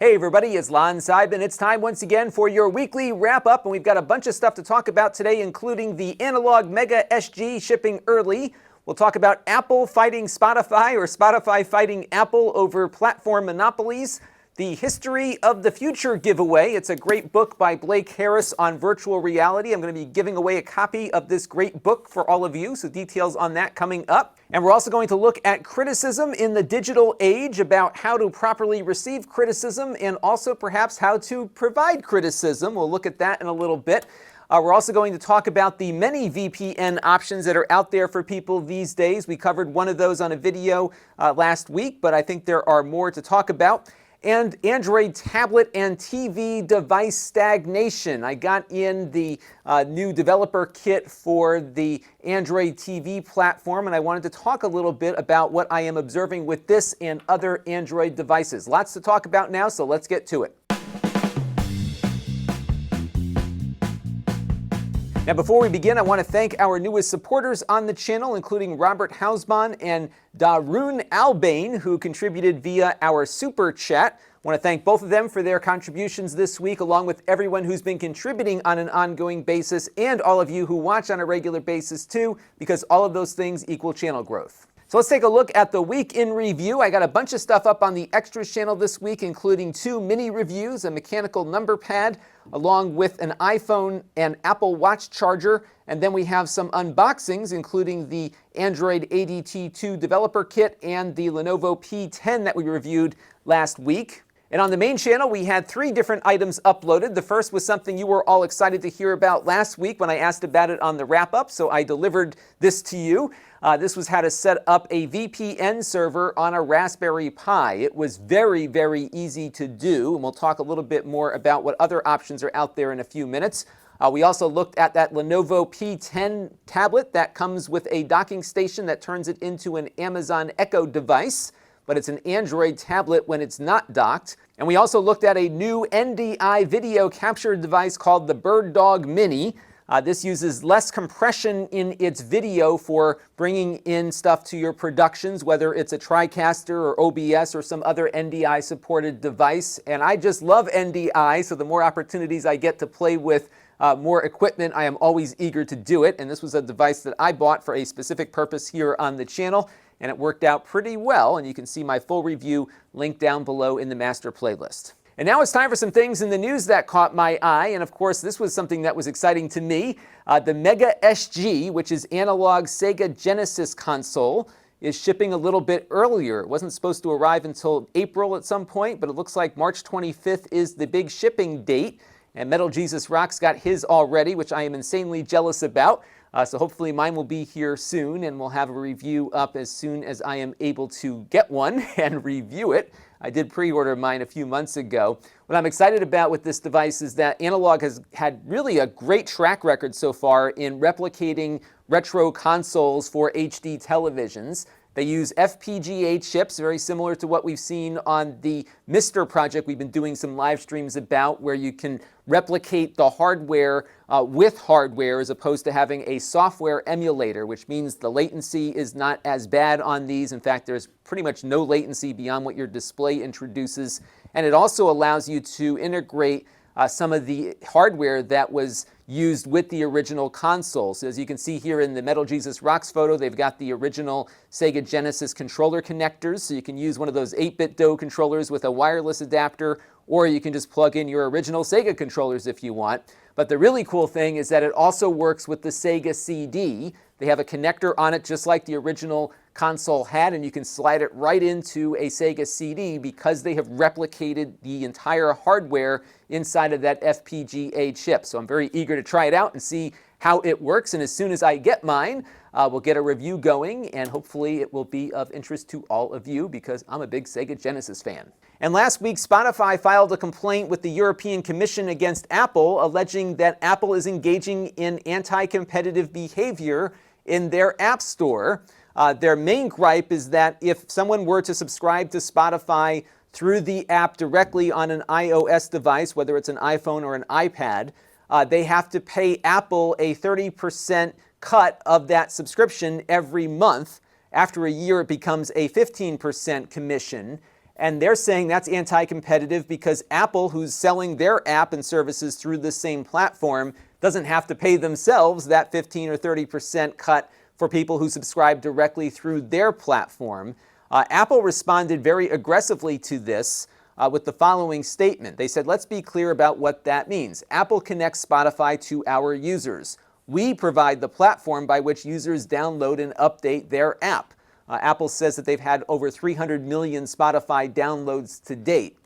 Hey everybody, it's Lon.TV, and it's time once again for your weekly wrap-up, and we've got a bunch of stuff to talk about today, including the analog Mega SG shipping early. We'll talk about Apple fighting Spotify, or Spotify fighting Apple over platform monopolies. The History of the Future giveaway. It's a great book by Blake Harris on virtual reality. I'm going to be giving away a copy of this great book for all of you, so details on that coming up. And we're also going to look at criticism in the digital age, about how to properly receive criticism and also perhaps how to provide criticism. We'll look at that in a little bit. We're also going to talk about the many VPN options that are out there for people these days. We covered one of those on a video last week, but I think there are more to talk about. And Android tablet and TV device stagnation. I got in the new developer kit for the Android TV platform, and I wanted to talk a little bit about what I am observing with this and other Android devices. Lots to talk about now, so let's get to it. Now, before we begin, I want to thank our newest supporters on the channel, including Robert Hausmann and Darun Albain, who contributed via our Super Chat. I want to thank both of them for their contributions this week, along with everyone who's been contributing on an ongoing basis, and all of you who watch on a regular basis too, because all of those things equal channel growth. So let's take a look at the week in review. I got a bunch of stuff up on the Extras channel this week, including 2 mini reviews, a mechanical number pad, along with an iPhone and Apple Watch charger. And then we have some unboxings, including the Android ADT2 developer kit and the Lenovo P10 that we reviewed last week. And on the main channel, we had 3 different items uploaded. The first was something you were all excited to hear about last week when I asked about it on the wrap-up, so I delivered this to you. This was how to set up a VPN server on a Raspberry Pi. It was very, very easy to do, and we'll talk a little bit more about what other options are out there in a few minutes. We also looked at that Lenovo P10 tablet that comes with a docking station that turns it into an Amazon Echo device, but it's an Android tablet when it's not docked. And we also looked at a new NDI video capture device called the Bird Dog Mini. This uses less compression in its video for bringing in stuff to your productions, whether it's a TriCaster or OBS or some other NDI-supported device. And I just love NDI, so the more opportunities I get to play with more equipment, I am always eager to do it. And this was a device that I bought for a specific purpose here on the channel, and it worked out pretty well. And you can see my full review linked down below in the master playlist. And now it's time for some things in the news that caught my eye, and of course this was something that was exciting to me. The Mega SG, which is analog Sega Genesis console, is shipping a little bit earlier. It wasn't supposed to arrive until April at some point, but it looks like March 25th is the big shipping date, and Metal Jesus Rock's got his already, which I am insanely jealous about. So hopefully mine will be here soon, and we'll have a review up as soon as I am able to get one and review it. I did pre-order mine a few months ago. What I'm excited about with this device is that Analog has had really a great track record so far in replicating retro consoles for HD televisions. They use FPGA chips, very similar to what we've seen on the Mister project we've been doing some live streams about, where you can replicate the hardware with hardware as opposed to having a software emulator, which means the latency is not as bad on these. In fact, there's pretty much no latency beyond what your display introduces. And it also allows you to integrate some of the hardware that was used with the original console. So as you can see here in the Metal Jesus Rocks photo, they've got the original Sega Genesis controller connectors, so you can use one of those 8-bit DOE controllers with a wireless adapter, or you can just plug in your original Sega controllers if you want. But the really cool thing is that it also works with the Sega CD. They have a connector on it just like the original console had, and you can slide it right into a Sega CD because they have replicated the entire hardware inside of that FPGA chip. So I'm very eager to try it out and see how it works, and as soon as I get mine, we'll get a review going, and hopefully it will be of interest to all of you because I'm a big Sega Genesis fan. And last week, Spotify filed a complaint with the European Commission against Apple, alleging that Apple is engaging in anti-competitive behavior in their App Store. Their main gripe is that if someone were to subscribe to Spotify through the app directly on an iOS device, whether it's an iPhone or an iPad, they have to pay Apple a 30% cut of that subscription every month. After a year, it becomes a 15% commission. And they're saying that's anti-competitive because Apple, who's selling their app and services through the same platform, doesn't have to pay themselves that 15 or 30% cut for people who subscribe directly through their platform. Apple responded very aggressively to this with the following statement. They said, let's be clear about what that means. Apple connects Spotify to our users. We provide the platform by which users download and update their app. Apple says that they've had over 300 million Spotify downloads to date.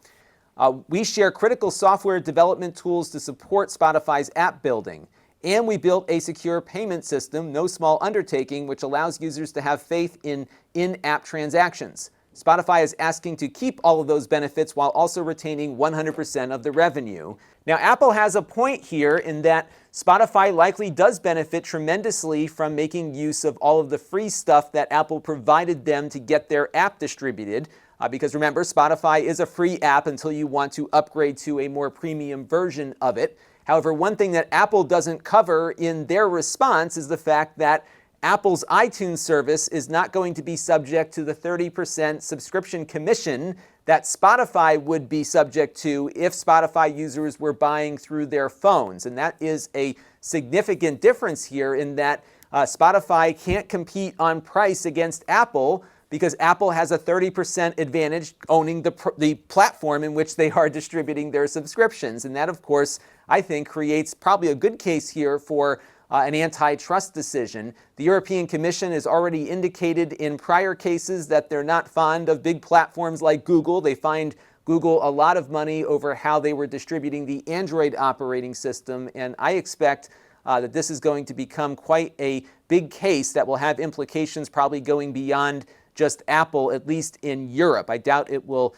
We share critical software development tools to support Spotify's app building. And we built a secure payment system, no small undertaking, which allows users to have faith in in-app transactions. Spotify is asking to keep all of those benefits while also retaining 100% of the revenue. Now, Apple has a point here in that Spotify likely does benefit tremendously from making use of all of the free stuff that Apple provided them to get their app distributed. Because remember, Spotify is a free app until you want to upgrade to a more premium version of it. However, one thing that Apple doesn't cover in their response is the fact that Apple's iTunes service is not going to be subject to the 30% subscription commission that Spotify would be subject to if Spotify users were buying through their phones. And that is a significant difference here in that Spotify can't compete on price against Apple because Apple has a 30% advantage owning the platform in which they are distributing their subscriptions. And that, of course, I think creates probably a good case here for an antitrust decision. The European Commission has already indicated in prior cases that they're not fond of big platforms like Google. They fined Google a lot of money over how they were distributing the Android operating system, and I expect that this is going to become quite a big case that will have implications probably going beyond just Apple, at least in Europe. I doubt it will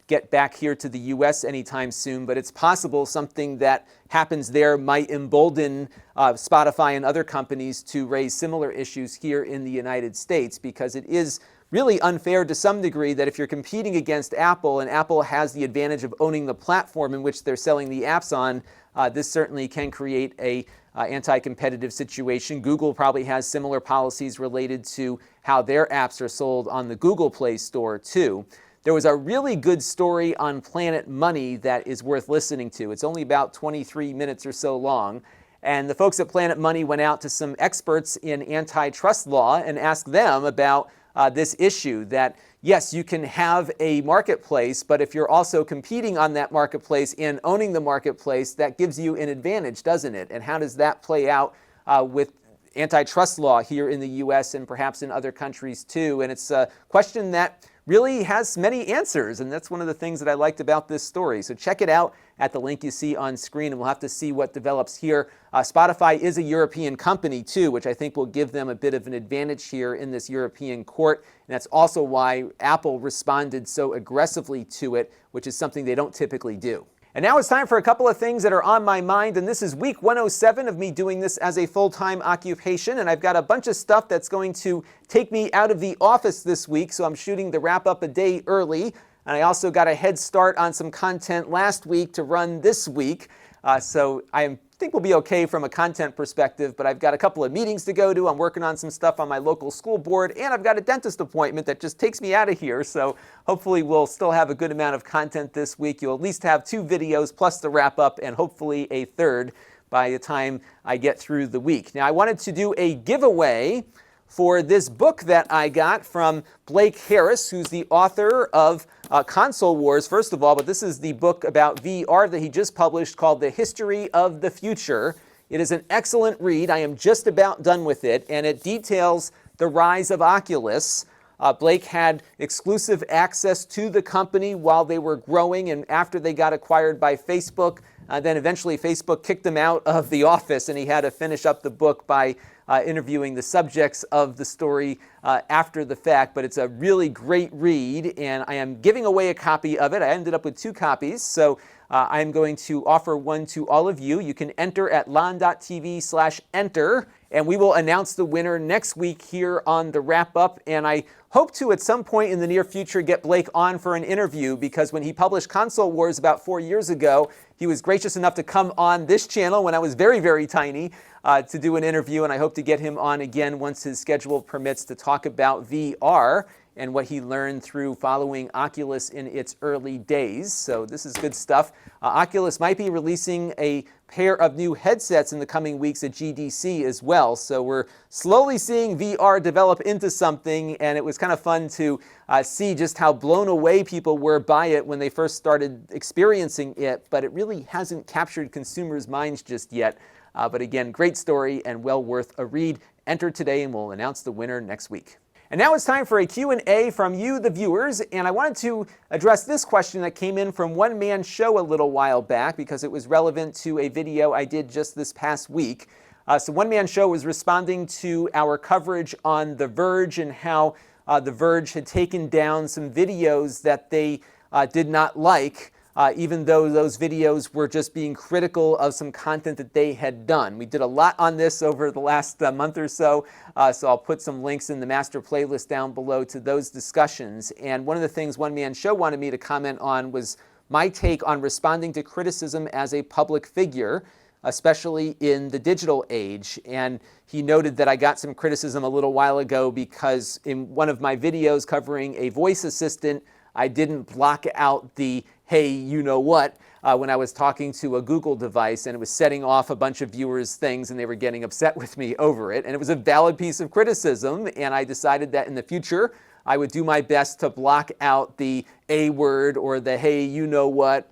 get back here to the US anytime soon, but it's possible something that happens there might embolden Spotify and other companies to raise similar issues here in the United States, because it is really unfair to some degree that if you're competing against Apple and Apple has the advantage of owning the platform in which they're selling the apps on, this certainly can create a anti-competitive situation. Google probably has similar policies related to how their apps are sold on the Google Play Store too. There was a really good story on Planet Money that is worth listening to. It's only about 23 minutes or so long. And the folks at Planet Money went out to some experts in antitrust law and asked them about this issue that, yes, you can have a marketplace, but if you're also competing on that marketplace and owning the marketplace, that gives you an advantage, doesn't it? And how does that play out with antitrust law here in the US and perhaps in other countries too? And it's a question that really has many answers, and that's one of the things that I liked about this story. So check it out at the link you see on screen, and we'll have to see what develops here. Spotify is a European company too, which I think will give them a bit of an advantage here in this European court, and that's also why Apple responded so aggressively to it, which is something they don't typically do. And now it's time for a couple of things that are on my mind, and this is week 107 of me doing this as a full-time occupation, and I've got a bunch of stuff that's going to take me out of the office this week, so I'm shooting the wrap-up a day early, and I also got a head start on some content last week to run this week, so I think we'll be okay from a content perspective, but I've got a couple of meetings to go to. I'm working on some stuff on my local school board, and I've got a dentist appointment that just takes me out of here. So hopefully we'll still have a good amount of content this week. You'll at least have 2 videos plus the wrap up and hopefully a third by the time I get through the week. Now, I wanted to do a giveaway for this book that I got from Blake Harris, who's the author of Console Wars, first of all, but this is the book about VR that he just published called The History of the Future. It is an excellent read. I am just about done with it, and it details the rise of Oculus. Blake had exclusive access to the company while they were growing, and after they got acquired by Facebook, then eventually Facebook kicked them out of the office, and he had to finish up the book by interviewing the subjects of the story after the fact. But it's a really great read, and I am giving away a copy of it. I ended up with 2 copies, so I am going to offer one to all of you. You can enter at Lon.TV/enter, and we will announce the winner next week here on the wrap-up. And I hope to, at some point in the near future, get Blake on for an interview, because when he published Console Wars about 4 years ago, he was gracious enough to come on this channel when I was very, very tiny to do an interview, and I hope to get him on again once his schedule permits to talk about VR. and what he learned through following Oculus in its early days. So this is good stuff. Oculus might be releasing a pair of new headsets in the coming weeks at GDC as well. So we're slowly seeing VR develop into something, and it was kind of fun to see just how blown away people were by it when they first started experiencing it, but it really hasn't captured consumers' minds just yet. But again, great story and well worth a read. Enter today and we'll announce the winner next week. And now it's time for a Q&A from you, the viewers, and I wanted to address this question that came in from One Man Show a little while back because it was relevant to a video I did just this past week. So One Man Show was responding to our coverage on The Verge and how The Verge had taken down some videos that they did not like, even though those videos were just being critical of some content that they had done. We did a lot on this over the last month or so, so I'll put some links in the master playlist down below to those discussions. And one of the things One Man Show wanted me to comment on was my take on responding to criticism as a public figure, especially in the digital age. And he noted that I got some criticism a little while ago because in one of my videos covering a voice assistant, I didn't block out the hey, you know what, when I was talking to a Google device, and it was setting off a bunch of viewers' things, and they were getting upset with me over it. And it was a valid piece of criticism, and I decided that in the future, I would do my best to block out the A word or the hey, you know what,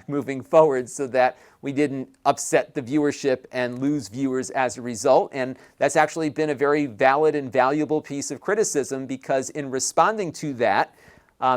moving forward so that we didn't upset the viewership and lose viewers as a result. And that's actually been a very valid and valuable piece of criticism because in responding to that,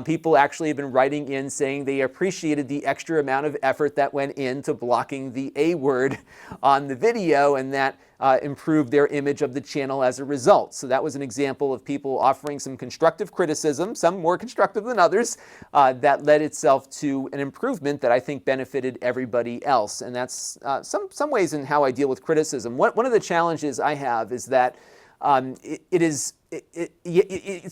people actually have been writing in saying they appreciated the extra amount of effort that went into blocking the A word on the video, and that improved their image of the channel as a result. So that was an example of people offering some constructive criticism, some more constructive than others, that led itself to an improvement that I think benefited everybody else. And that's some ways in how I deal with criticism. One of the challenges I have is that it's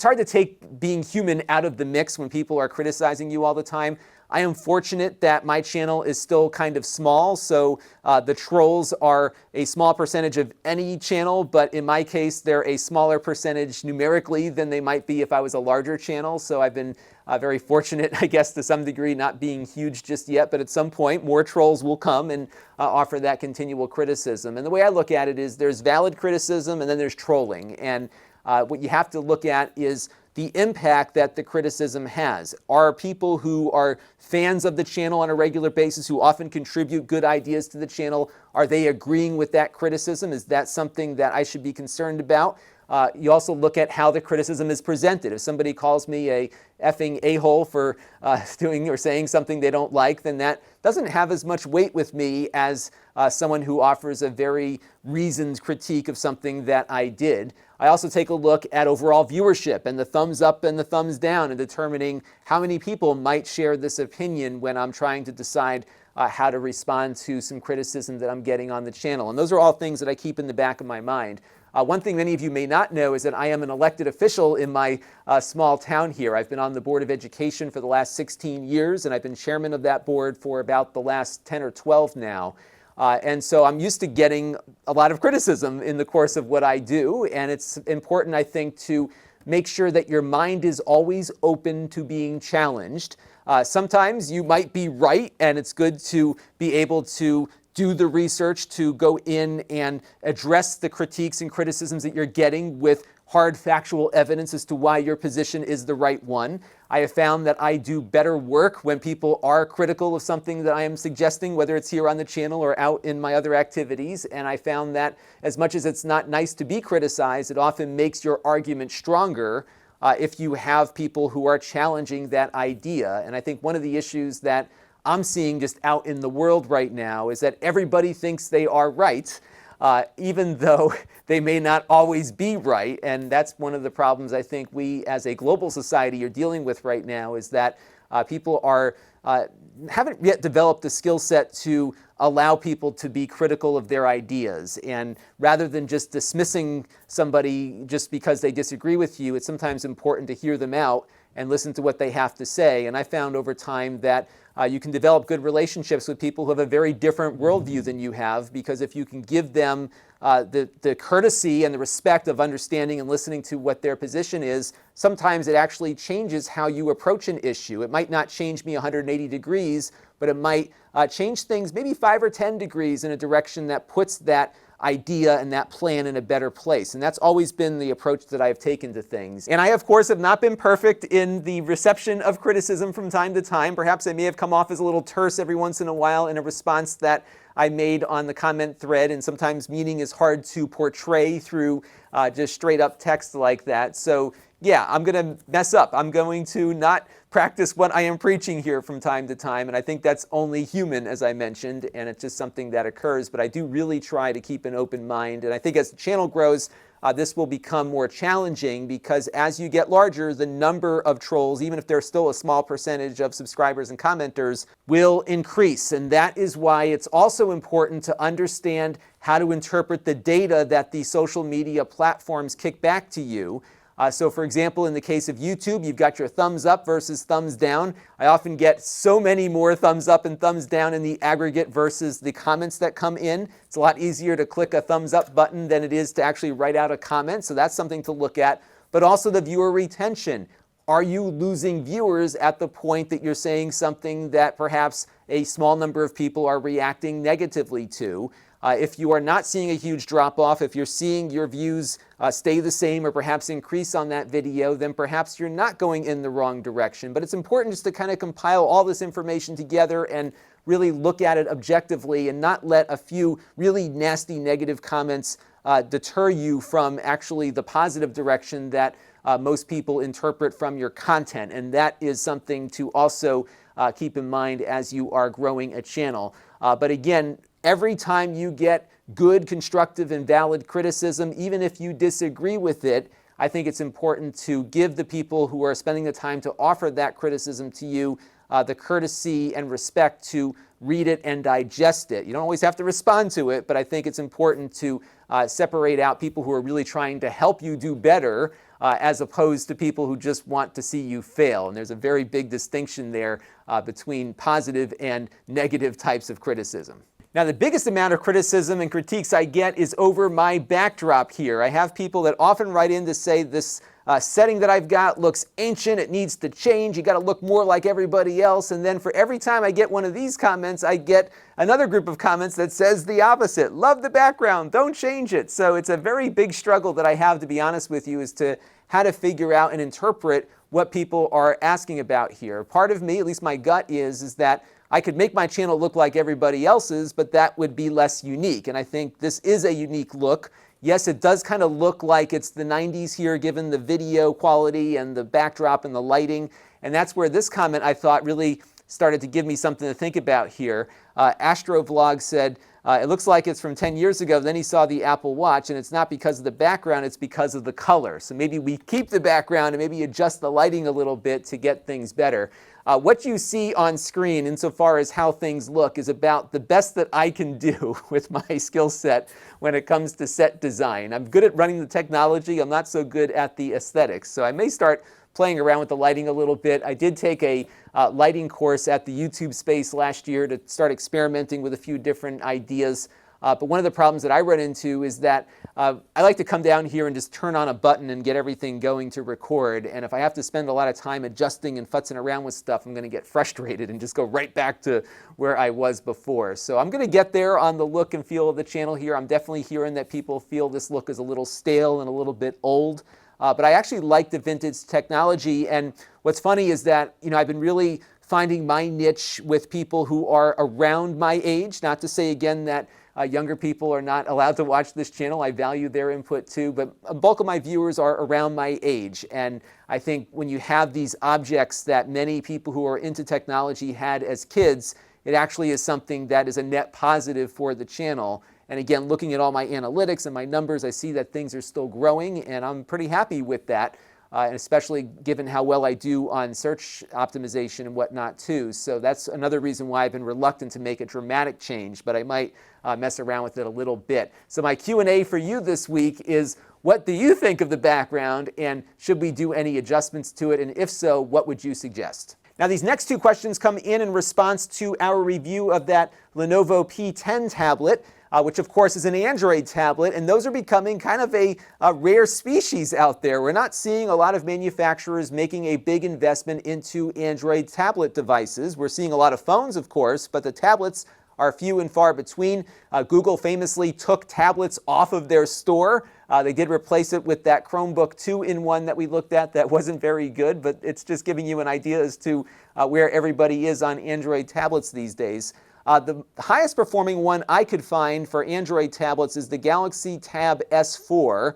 hard to take being human out of the mix when people are criticizing you all the time. I am fortunate that my channel is still kind of small, so the trolls are a small percentage of any channel, but in my case, they're a smaller percentage numerically than they might be if I was a larger channel. So I've been very fortunate, I guess, to some degree, not being huge just yet, but at some point, more trolls will come and offer that continual criticism. And the way I look at it is there's valid criticism and then there's trolling. And what you have to look at is the impact that the criticism has. Are people who are fans of the channel on a regular basis, who often contribute good ideas to the channel, are they agreeing with that criticism? Is that something that I should be concerned about? You also look at how the criticism is presented. If somebody calls me a effing a-hole for doing or saying something they don't like, then that doesn't have as much weight with me as someone who offers a very reasoned critique of something that I did. I also take a look at overall viewership and the thumbs up and the thumbs down and determining how many people might share this opinion when I'm trying to decide how to respond to some criticism that I'm getting on the channel. And those are all things that I keep in the back of my mind. One thing many of you may not know is that I am an elected official in my small town here. I've been on the Board of Education for the last 16 years, and I've been chairman of that board for about the last 10 or 12 now. And so I'm used to getting a lot of criticism in the course of what I do, and it's important, I think, to make sure that your mind is always open to being challenged. Sometimes you might be right, and it's good to be able to do the research to go in and address the critiques and criticisms that you're getting with hard factual evidence as to why your position is the right one. I have found that I do better work when people are critical of something that I am suggesting, whether it's here on the channel or out in my other activities. And I found that as much as it's not nice to be criticized, it often makes your argument stronger if you have people who are challenging that idea. And I think one of the issues that I'm seeing just out in the world right now is that everybody thinks they are right, even though they may not always be right. And that's one of the problems I think we as a global society are dealing with right now, is that people haven't yet developed the skill set to allow people to be critical of their ideas. And rather than just dismissing somebody just because they disagree with you, it's sometimes important to hear them out and listen to what they have to say. And I found over time that you can develop good relationships with people who have a very different worldview than you have, because if you can give them the courtesy and the respect of understanding and listening to what their position is, sometimes it actually changes how you approach an issue. It might not change me 180 degrees, but it might change things maybe 5 or 10 degrees in a direction that puts that idea and that plan in a better place. And that's always been the approach that I've taken to things. And I, of course, have not been perfect in the reception of criticism from time to time. Perhaps I may have come off as a little terse every once in a while in a response that I made on the comment thread, and sometimes meaning is hard to portray through just straight up text like that. So yeah, I'm going to mess up. I'm going to not practice what I am preaching here from time to time, and I think that's only human, as I mentioned, and it's just something that occurs, but I do really try to keep an open mind, and I think as the channel grows, this will become more challenging, because as you get larger, the number of trolls, even if there's still a small percentage of subscribers and commenters, will increase. And that is why it's also important to understand how to interpret the data that the social media platforms kick back to you. So for example, in the case of YouTube, you've got your thumbs up versus thumbs down. I often get so many more thumbs up and thumbs down in the aggregate versus the comments that come in. It's a lot easier to click a thumbs up button than it is to actually write out a comment. So that's something to look at. But also the viewer retention. Are you losing viewers at the point that you're saying something that perhaps a small number of people are reacting negatively to? If you are not seeing a huge drop-off, if you're seeing your views stay the same or perhaps increase on that video, then perhaps you're not going in the wrong direction. But it's important just to kind of compile all this information together and really look at it objectively and not let a few really nasty negative comments deter you from actually the positive direction that most people interpret from your content. And that is something to also keep in mind as you are growing a channel. But again, every time you get good, constructive, and valid criticism, even if you disagree with it, I think it's important to give the people who are spending the time to offer that criticism to you the courtesy and respect to read it and digest it. You don't always have to respond to it, but I think it's important to separate out people who are really trying to help you do better as opposed to people who just want to see you fail. And there's a very big distinction there between positive and negative types of criticism. Now, the biggest amount of criticism and critiques I get is over my backdrop here. I have people that often write in to say this setting that I've got looks ancient, it needs to change, you got to look more like everybody else. And then for every time I get one of these comments, I get another group of comments that says the opposite. Love the background, don't change it. So it's a very big struggle that I have, to be honest with you, as to how to figure out and interpret what people are asking about here. Part of me, at least my gut is that I could make my channel look like everybody else's, but that would be less unique. And I think this is a unique look. Yes, it does kind of look like it's the 90s here, given the video quality and the backdrop and the lighting. And that's where this comment, I thought, really started to give me something to think about here. Astrovlog said, it looks like it's from 10 years ago. Then he saw the Apple Watch, and it's not because of the background, it's because of the color. So maybe we keep the background and maybe adjust the lighting a little bit to get things better. What you see on screen, insofar as how things look, is about the best that I can do with my skill set when it comes to set design. I'm good at running the technology. I'm not so good at the aesthetics. So I may start playing around with the lighting a little bit. I did take a lighting course at the YouTube space last year to start experimenting with a few different ideas. But one of the problems that I run into is that I like to come down here and just turn on a button and get everything going to record. And if I have to spend a lot of time adjusting and futzing around with stuff, I'm going to get frustrated and just go right back to where I was before. So I'm going to get there on the look and feel of the channel here. I'm definitely hearing that people feel this look is a little stale and a little bit old. But I actually like the vintage technology. And what's funny is that, I've been really finding my niche with people who are around my age. Not to say, again, that younger people are not allowed to watch this channel. I value their input too, but a bulk of my viewers are around my age. And I think when you have these objects that many people who are into technology had as kids, it actually is something that is a net positive for the channel. And again, looking at all my analytics and my numbers, I see that things are still growing, and I'm pretty happy with that. And especially given how well I do on search optimization and whatnot too. So that's another reason why I've been reluctant to make a dramatic change, but I might mess around with it a little bit. So my Q&A for you this week is, What do you think of the background, and should we do any adjustments to it? And if so, what would you suggest? Now, these next two questions come in response to our review of that Lenovo P10 tablet, which of course is an Android tablet, and those are becoming kind of a rare species out there. We're not seeing a lot of manufacturers making a big investment into Android tablet devices. We're seeing a lot of phones, of course, but the tablets are few and far between. Google famously took tablets off of their store. They did replace it with that Chromebook 2-in-1 that we looked at that wasn't very good, but it's just giving you an idea as to where everybody is on Android tablets these days. The highest performing one I could find for Android tablets is the Galaxy Tab S4,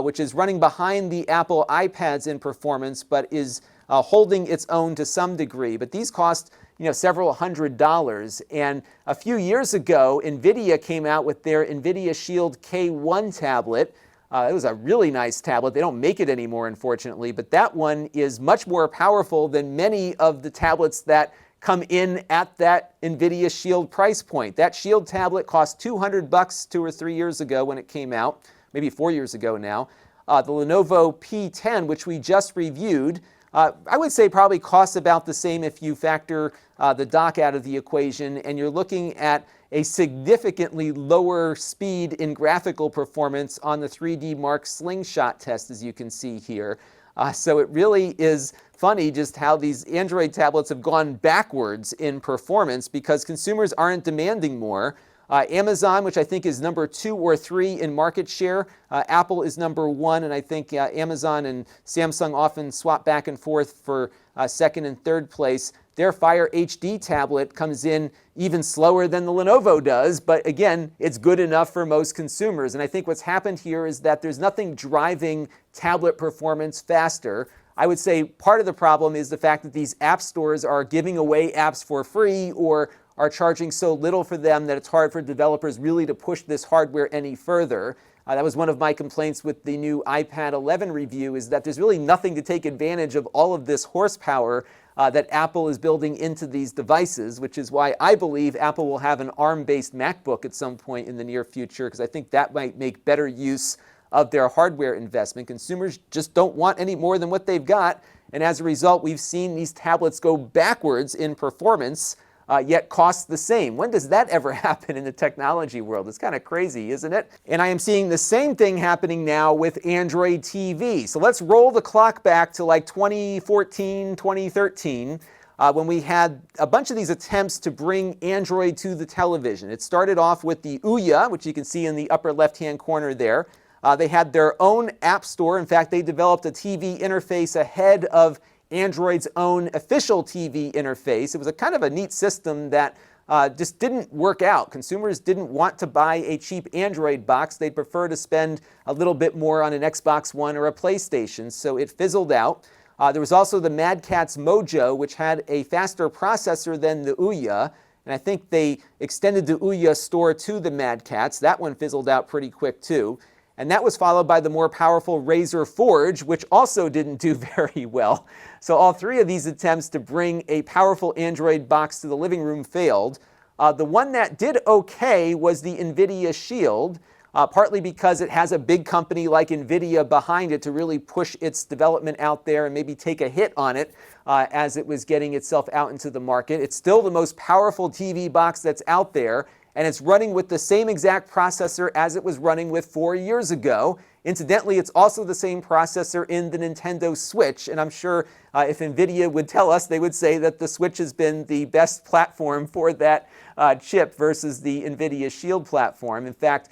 which is running behind the Apple iPads in performance, but is holding its own to some degree. But these cost several $100s. And a few years ago, NVIDIA came out with their NVIDIA Shield K1 tablet. It was a really nice tablet. They don't make it anymore, unfortunately, but that one is much more powerful than many of the tablets that come in at that NVIDIA Shield price point. That Shield tablet cost $200 2 or 3 years ago when it came out, maybe 4 years ago now. The Lenovo P10, which we just reviewed, I would say probably costs about the same if you factor the dock out of the equation, and you're looking at a significantly lower speed in graphical performance on the 3D Mark slingshot test, as you can see here. So it really is funny just how these Android tablets have gone backwards in performance because consumers aren't demanding more. Amazon, which I think is number 2 or 3 in market share. Apple is number 1, and I think Amazon and Samsung often swap back and forth for second and third place. Their Fire HD tablet comes in even slower than the Lenovo does, but again, it's good enough for most consumers. And I think what's happened here is that there's nothing driving tablet performance faster. I would say part of the problem is the fact that these app stores are giving away apps for free or are charging so little for them that it's hard for developers really to push this hardware any further. That was one of my complaints with the new iPad 11 review, is that there's really nothing to take advantage of all of this horsepower that Apple is building into these devices, which is why I believe Apple will have an ARM-based MacBook at some point in the near future, because I think that might make better use of their hardware investment. Consumers just don't want any more than what they've got, and as a result, we've seen these tablets go backwards in performance, yet cost the same. When does that ever happen in the technology world? It's kind of crazy, isn't it? And I am seeing the same thing happening now with Android TV. So let's roll the clock back to like 2014, 2013, when we had a bunch of these attempts to bring Android to the television. It started off with the Ouya, which you can see in the upper left-hand corner there. They had their own app store. In fact, they developed a TV interface ahead of Android's own official TV interface. It was a kind of a neat system that just didn't work out. Consumers didn't want to buy a cheap Android box. They'd prefer to spend a little bit more on an Xbox One or a PlayStation, so it fizzled out. There was also the Mad Catz Mojo, which had a faster processor than the Ouya, and I think they extended the Ouya store to the Mad Catz. That one fizzled out pretty quick too. And that was followed by the more powerful Razer Forge, which also didn't do very well. So all three of these attempts to bring a powerful Android box to the living room failed. The one that did okay was the NVIDIA Shield, partly because it has a big company like NVIDIA behind it to really push its development out there and maybe take a hit on it as it was getting itself out into the market. It's still the most powerful TV box that's out there, and it's running with the same exact processor as it was running with 4 years ago. Incidentally, it's also the same processor in the Nintendo Switch, and I'm sure if NVIDIA would tell us, they would say that the Switch has been the best platform for that chip versus the NVIDIA Shield platform. In fact,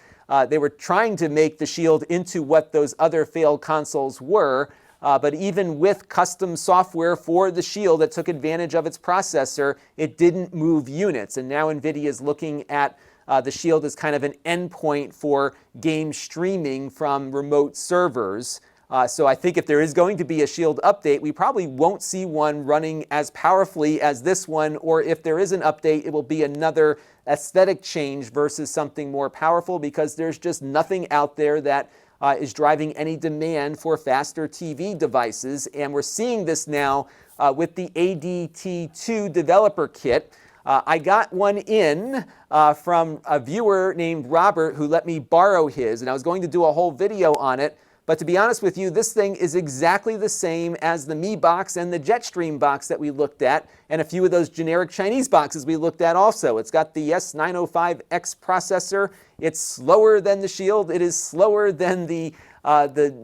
they were trying to make the Shield into what those other failed consoles were, but even with custom software for the Shield that took advantage of its processor, it didn't move units. And now NVIDIA is looking at the Shield as kind of an endpoint for game streaming from remote servers. So I think if there is going to be a Shield update, we probably won't see one running as powerfully as this one, or if there is an update, it will be another aesthetic change versus something more powerful, because there's just nothing out there that is driving any demand for faster TV devices. And we're seeing this now with the ADT2 developer kit. I got one in from a viewer named Robert who let me borrow his, and I was going to do a whole video on it, But to be honest with you, this thing is exactly the same as the Mi box and the Jetstream box that we looked at, and a few of those generic Chinese boxes we looked at also. It's got the S905X processor. It's slower than the Shield. It is slower than the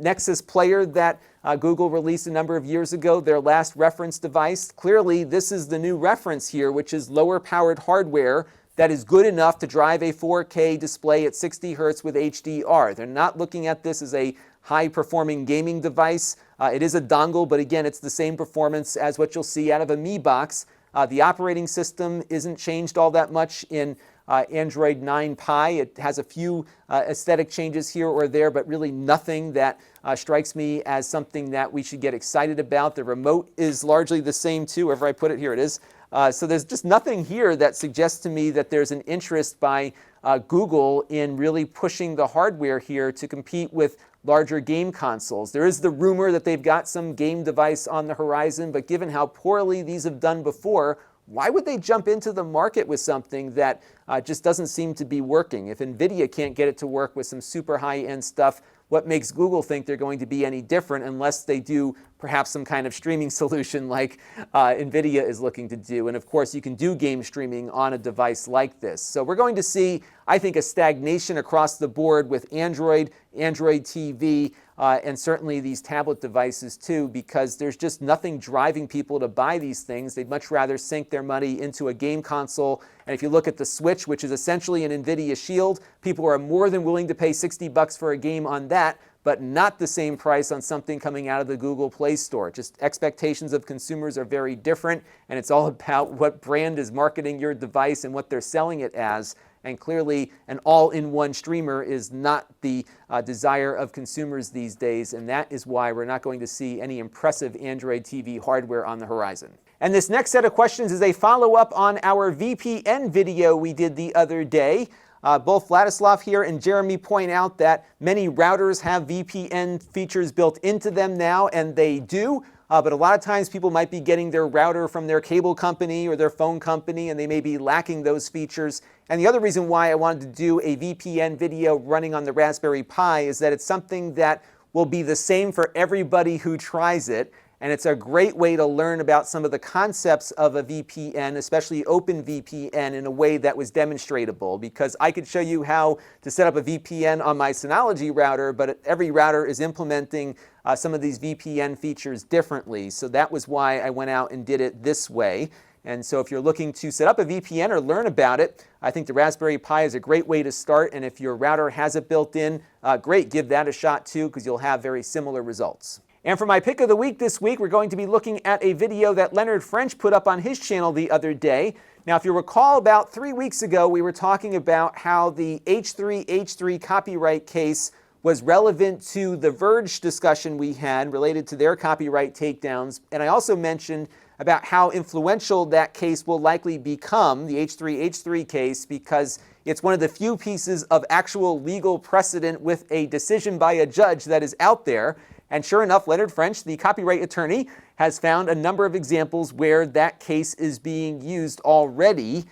Nexus player that Google released a number of years ago, their last reference device. Clearly, this is the new reference here, which is lower powered hardware that is good enough to drive a 4K display at 60 Hz with HDR. They're not looking at this as a high-performing gaming device. It is a dongle, but again, it's the same performance as what you'll see out of a Mi box. The operating system isn't changed all that much in Android 9 Pie. It has a few aesthetic changes here or there, but really nothing that strikes me as something that we should get excited about. The remote is largely the same too, wherever I put it, here it is. So there's just nothing here that suggests to me that there's an interest by Google in really pushing the hardware here to compete with larger game consoles. There is the rumor that they've got some game device on the horizon, but given how poorly these have done before, why would they jump into the market with something that just doesn't seem to be working? If NVIDIA can't get it to work with some super high-end stuff, what makes Google think they're going to be any different unless they do perhaps some kind of streaming solution like NVIDIA is looking to do? And of course, you can do game streaming on a device like this. So we're going to see, I think, a stagnation across the board with Android, Android TV, and certainly these tablet devices too, because there's just nothing driving people to buy these things. They'd much rather sink their money into a game console. And if you look at the Switch, which is essentially an NVIDIA Shield, people are more than willing to pay $60 for a game on that, but not the same price on something coming out of the Google Play Store. Just expectations of consumers are very different, and it's all about what brand is marketing your device and what they're selling it as. And clearly, an all-in-one streamer is not the desire of consumers these days, and that is why we're not going to see any impressive Android TV hardware on the horizon. And this next set of questions is a follow-up on our VPN video we did the other day. Both Vladislav here and Jeremy point out that many routers have VPN features built into them now, and they do. But a lot of times people might be getting their router from their cable company or their phone company, and they may be lacking those features. And the other reason why I wanted to do a VPN video running on the Raspberry Pi is that it's something that will be the same for everybody who tries it. And it's a great way to learn about some of the concepts of a VPN, especially OpenVPN, in a way that was demonstratable. Because I could show you how to set up a VPN on my Synology router, but every router is implementing some of these VPN features differently. So that was why I went out and did it this way. And so if you're looking to set up a VPN or learn about it, I think the Raspberry Pi is a great way to start. And if your router has it built in, great, give that a shot too, because you'll have very similar results. And for my pick of the week this week, we're going to be looking at a video that Leonard French put up on his channel the other day. Now, if you recall, about 3 weeks ago, we were talking about how the H3H3 copyright case was relevant to the Verge discussion we had related to their copyright takedowns. And I also mentioned about how influential that case will likely become, the H3H3 case, because it's one of the few pieces of actual legal precedent with a decision by a judge that is out there. And sure enough, Leonard French, the copyright attorney, has found a number of examples where that case is being used already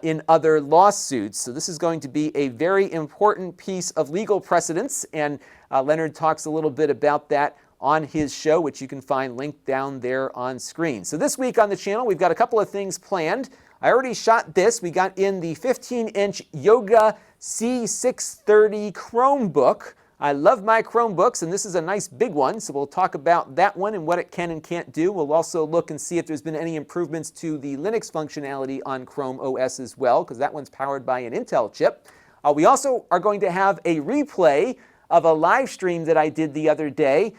in other lawsuits. So this is going to be a very important piece of legal precedence, and Leonard talks a little bit about that on his show, which you can find linked down there on screen. So this week on the channel, we've got a couple of things planned. I already shot this. We got in the 15-inch Yoga C630 Chromebook. I love my Chromebooks, and this is a nice big one, so we'll talk about that one and what it can and can't do. We'll also look and see if there's been any improvements to the Linux functionality on Chrome OS as well, because that one's powered by an Intel chip. We also are going to have a replay of a live stream that I did the other day,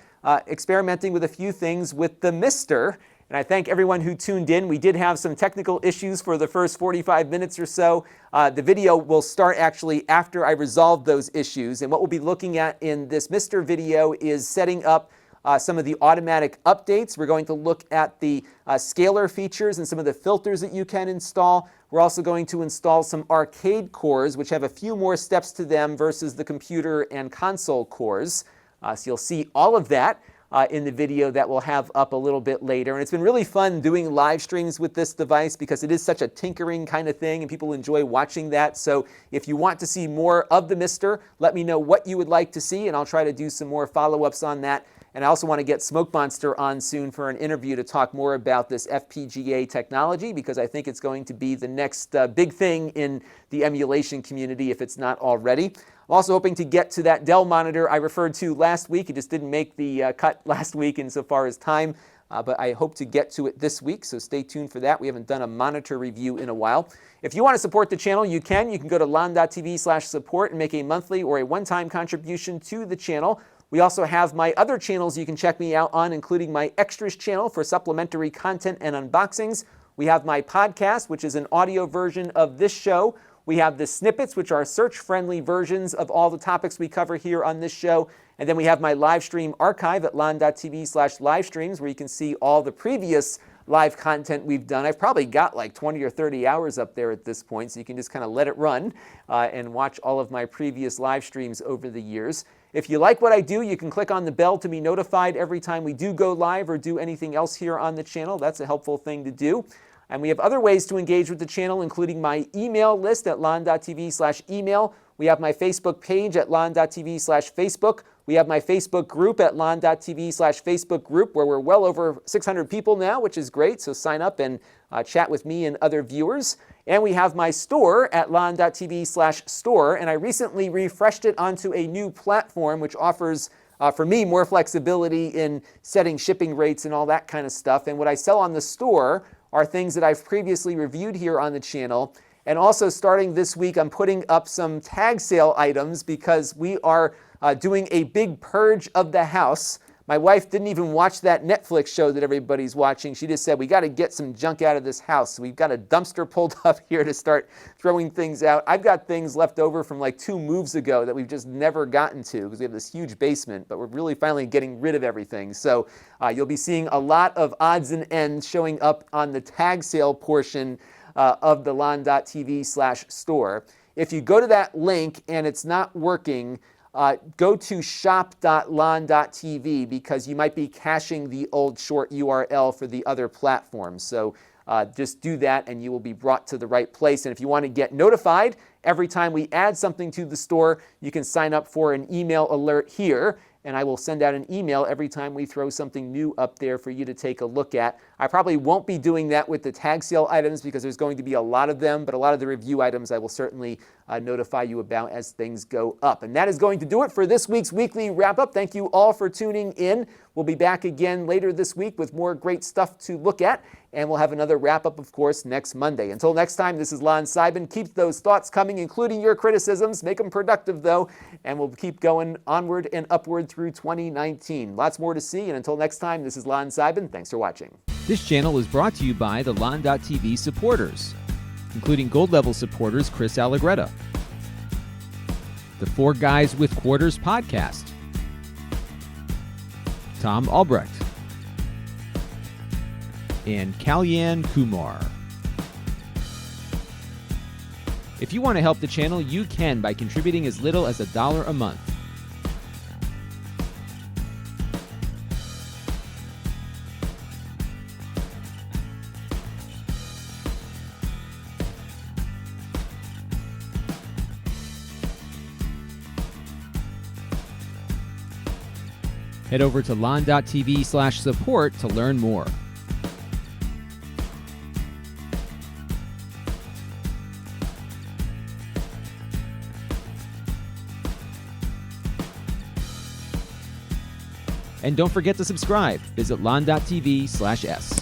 experimenting with a few things with the Mister. And I thank everyone who tuned in. We did have some technical issues for the first 45 minutes or so. The video will start actually after I resolve those issues. And what we'll be looking at in this Mister video is setting up some of the automatic updates. We're going to look at the scaler features and some of the filters that you can install. We're also going to install some arcade cores, which have a few more steps to them versus the computer and console cores. So you'll see all of that. in the video that we'll have up a little bit later. And it's been really fun doing live streams with this device because it is such a tinkering kind of thing and people enjoy watching that. So if you want to see more of the Mister, let me know what you would like to see and I'll try to do some more follow-ups on that. And I also want to get Smoke Monster on soon for an interview to talk more about this FPGA technology because I think it's going to be the next big thing in the emulation community if it's not already. I'm also hoping to get to that Dell monitor I referred to last week. It just didn't make the cut last week insofar as time, but I hope to get to it this week, so stay tuned for that. We haven't done a monitor review in a while. If you want to support the channel, you can. You can go to Lon.TV/support and make a monthly or a one-time contribution to the channel. We also have my other channels you can check me out on, including my Extras channel for supplementary content and unboxings. We have my podcast, which is an audio version of this show. We have the snippets, which are search-friendly versions of all the topics we cover here on this show. And then we have my live stream archive at Lon.TV/livestreams, where you can see all the previous live content we've done. I've probably got like 20 or 30 hours up there at this point, so you can just kind of let it run and watch all of my previous live streams over the years. If you like what I do, you can click on the bell to be notified every time we do go live or do anything else here on the channel. That's a helpful thing to do. And we have other ways to engage with the channel, including my email list at Lon.TV/email. We have my Facebook page at Lon.TV/Facebook. We have my Facebook group at Lon.TV/Facebook group, where we're well over 600 people now, which is great. So sign up and chat with me and other viewers. And we have my store at Lon.TV/store. And I recently refreshed it onto a new platform, which offers, for me, more flexibility in setting shipping rates and all that kind of stuff. And what I sell on the store are things that I've previously reviewed here on the channel. And also starting this week, I'm putting up some tag sale items because we are doing a big purge of the house. My wife didn't even watch that Netflix show that everybody's watching. She just said, we got to get some junk out of this house. So we've got a dumpster pulled up here to start throwing things out. I've got things left over from like 2 moves ago that we've just never gotten to because we have this huge basement, but we're really finally getting rid of everything. So you'll be seeing a lot of odds and ends showing up on the tag sale portion of the Lon.TV/store. If you go to that link and it's not working, go to shop.lon.tv because you might be caching the old short URL for the other platforms. So just do that and you will be brought to the right place. And if you want to get notified every time we add something to the store, you can sign up for an email alert here. And I will send out an email every time we throw something new up there for you to take a look at. I probably won't be doing that with the tag sale items because there's going to be a lot of them, but a lot of the review items I will certainly notify you about as things go up. And that is going to do it for this week's weekly wrap-up. Thank you all for tuning in. We'll be back again later this week with more great stuff to look at, and we'll have another wrap-up, of course, next Monday. Until next time, this is Lon Seidman. Keep those thoughts coming, including your criticisms. Make them productive, though, and we'll keep going onward and upward through 2019. Lots more to see, and until next time, this is Lon Seidman. Thanks for watching. This channel is brought to you by the Lon.TV supporters, including gold-level supporters Chris Allegretta, the Four Guys with Quarters podcast, Tom Albrecht, and Kalyan Kumar. If you want to help the channel, you can by contributing as little as $1 a month. Head over to Lon.TV/support to learn more. And don't forget to subscribe. Visit Lon.TV/s.